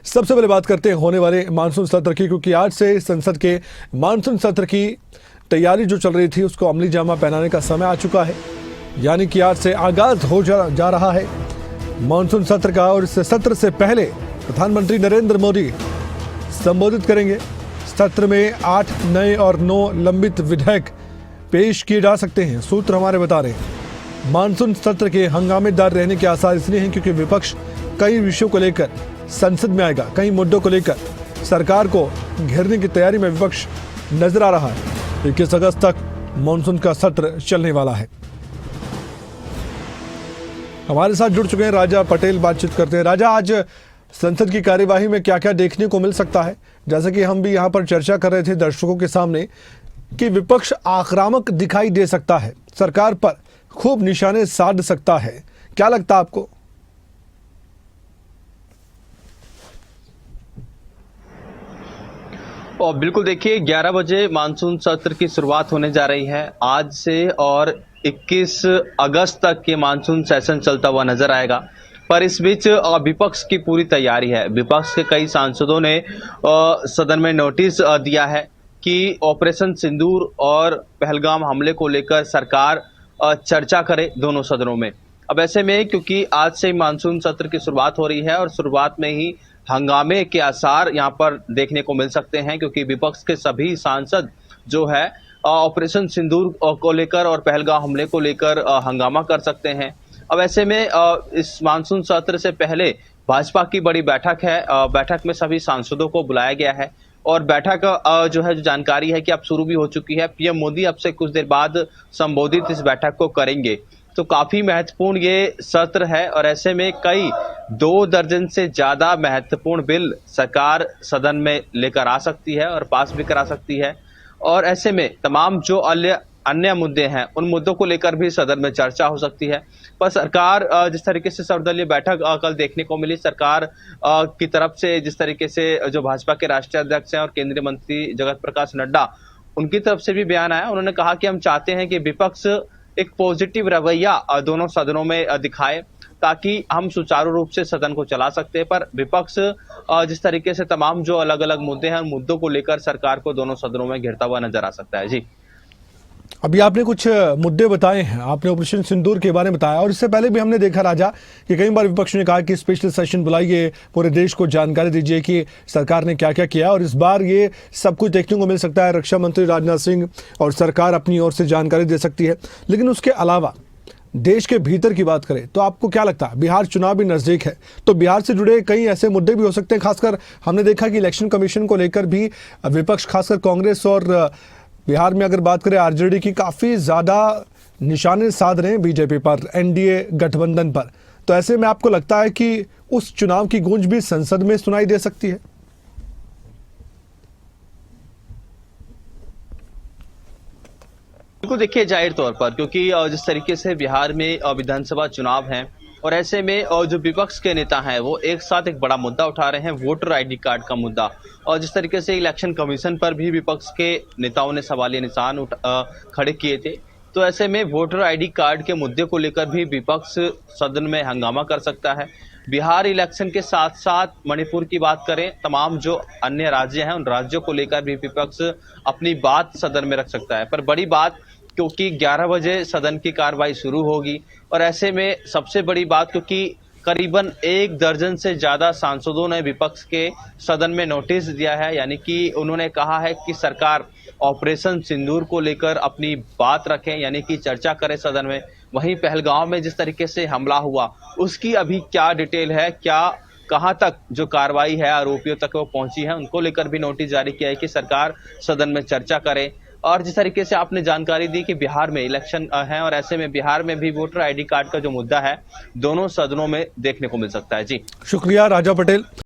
सबसे पहले बात करते हैं होने वाले मानसून सत्र की, क्योंकि आज से संसद के मानसून सत्र की तैयारी जो चल रही थी उसको अमली जामा पहनाने का समय आ चुका है। यानी कि आज से आगाज हो जा रहा है मानसून सत्र का, और इस सत्र से पहले प्रधानमंत्री नरेंद्र मोदी संबोधित करेंगे। सत्र में 8 नए और 9 लंबित विधेयक पेश किए जा सकते हैं। सूत्र हमारे बता रहे हैं मानसून सत्र के हंगामेदार रहने के आसार इसलिए हैं क्योंकि विपक्ष कई विषयों को लेकर संसद में आएगा। कई मुद्दों को लेकर सरकार को घेरने की तैयारी में विपक्ष नजर आ रहा है। 21 अगस्त तक मानसून का सत्र चलने वाला है। हमारे साथ जुड़ चुके हैं राजा पटेल, बातचीत करते हैं। राजा, आज संसद की कार्यवाही में क्या क्या देखने को मिल सकता है? जैसे कि हम भी यहाँ पर चर्चा कर रहे थे दर्शकों के सामने कि विपक्ष आक्रामक दिखाई दे सकता है, सरकार पर खूब निशाने साध सकता है। क्या लगता है आपको? और बिल्कुल देखिए, 11 बजे मानसून सत्र की शुरुआत होने जा रही है आज से, और 21 अगस्त तक ये मानसून सेशन चलता हुआ नजर आएगा। पर इस बीच विपक्ष की पूरी तैयारी है। विपक्ष के कई सांसदों ने सदन में नोटिस दिया है कि ऑपरेशन सिंदूर और पहलगाम हमले को लेकर सरकार चर्चा करे दोनों सदनों में। अब ऐसे में क्योंकि आज से मानसून सत्र की शुरुआत हो रही है और शुरुआत में ही हंगामे के आसार यहाँ पर देखने को मिल सकते हैं, क्योंकि विपक्ष के सभी सांसद जो है ऑपरेशन सिंदूर को लेकर और पहलगाम हमले को लेकर हंगामा कर सकते हैं। अब ऐसे में इस मानसून सत्र से पहले भाजपा की बड़ी बैठक है। बैठक में सभी सांसदों को बुलाया गया है और बैठक जो जानकारी है कि अब शुरू भी हो चुकी है। पीएम मोदी अब से कुछ देर बाद संबोधित इस बैठक को करेंगे, तो काफी महत्वपूर्ण ये सत्र है। और ऐसे में कई 2 दर्जन से ज्यादा महत्वपूर्ण बिल सरकार सदन में लेकर आ सकती है और पास भी करा सकती है। और ऐसे में तमाम जो अन्य मुद्दे हैं उन मुद्दों को लेकर भी सदन में चर्चा हो सकती है। पर सरकार जिस तरीके से सर्वदलीय बैठक कल देखने को मिली, सरकार की तरफ से जिस तरीके से जो भाजपा के राष्ट्रीय अध्यक्ष हैं और केंद्रीय मंत्री जगत प्रकाश नड्डा, उनकी तरफ से भी बयान आया। उन्होंने कहा कि हम चाहते हैं कि विपक्ष एक पॉजिटिव रवैया दोनों सदनों में दिखाए ताकि हम सुचारू रूप से सदन को चला सकते हैं। पर विपक्ष जिस तरीके से तमाम जो अलग अलग मुद्दे हैं उन मुद्दों को लेकर सरकार को दोनों सदनों में घेरता हुआ नजर आ सकता है। जी, अभी आपने कुछ मुद्दे बताए हैं, आपने ऑपरेशन सिंदूर के बारे में बताया, और इससे पहले भी हमने देखा राजा कि कई बार विपक्ष ने कहा कि स्पेशल सेशन बुलाइए, पूरे देश को जानकारी दीजिए कि सरकार ने क्या क्या किया। और इस बार ये सब कुछ देखने को मिल सकता है। रक्षा मंत्री राजनाथ सिंह और सरकार अपनी ओर से जानकारी दे सकती है। लेकिन उसके अलावा देश के भीतर की बात करें तो आपको क्या लगता है? बिहार चुनाव भी नजदीक है, तो बिहार से जुड़े कई ऐसे मुद्दे भी हो सकते हैं। खासकर हमने देखा कि इलेक्शन कमीशन को लेकर भी विपक्ष, खासकर कांग्रेस और बिहार में अगर बात करें आरजेडी की, काफी ज्यादा निशाने साध रहे हैं बीजेपी पर, एनडीए गठबंधन पर। तो ऐसे में आपको लगता है कि उस चुनाव की गूंज भी संसद में सुनाई दे सकती है? बिल्कुल देखिए, जाहिर तौर पर क्योंकि जिस तरीके से बिहार में विधानसभा चुनाव हैं और ऐसे में जो विपक्ष के नेता हैं वो एक साथ एक बड़ा मुद्दा उठा रहे हैं, वोटर आईडी कार्ड का मुद्दा। और जिस तरीके से इलेक्शन कमीशन पर भी विपक्ष के नेताओं ने सवालिया निशान खड़े किए थे, तो ऐसे में वोटर आईडी कार्ड के मुद्दे को लेकर भी विपक्ष सदन में हंगामा कर सकता है। बिहार इलेक्शन के साथ साथ मणिपुर की बात करें, तमाम जो अन्य राज्य हैं उन राज्यों को लेकर भी विपक्ष अपनी बात सदन में रख सकता है। पर बड़ी बात, क्योंकि 11 बजे सदन की कार्रवाई शुरू होगी और ऐसे में सबसे बड़ी बात, क्योंकि करीबन 1 दर्जन से ज्यादा सांसदों ने विपक्ष के सदन में नोटिस दिया है, यानी कि उन्होंने कहा है कि सरकार ऑपरेशन सिंदूर को लेकर अपनी बात रखें, यानी कि चर्चा करें सदन में। वहीं पहलगाम में जिस तरीके से हमला हुआ उसकी अभी क्या डिटेल है, क्या कहां तक जो कार्रवाई है आरोपियों तक वो पहुंची है, उनको लेकर भी नोटिस जारी किया है कि सरकार सदन में चर्चा करे। और जिस तरीके से आपने जानकारी दी कि बिहार में इलेक्शन है और ऐसे में बिहार में भी वोटर आईडी कार्ड का जो मुद्दा है दोनों सदनों में देखने को मिल सकता है। जी, शुक्रिया राजा पटेल।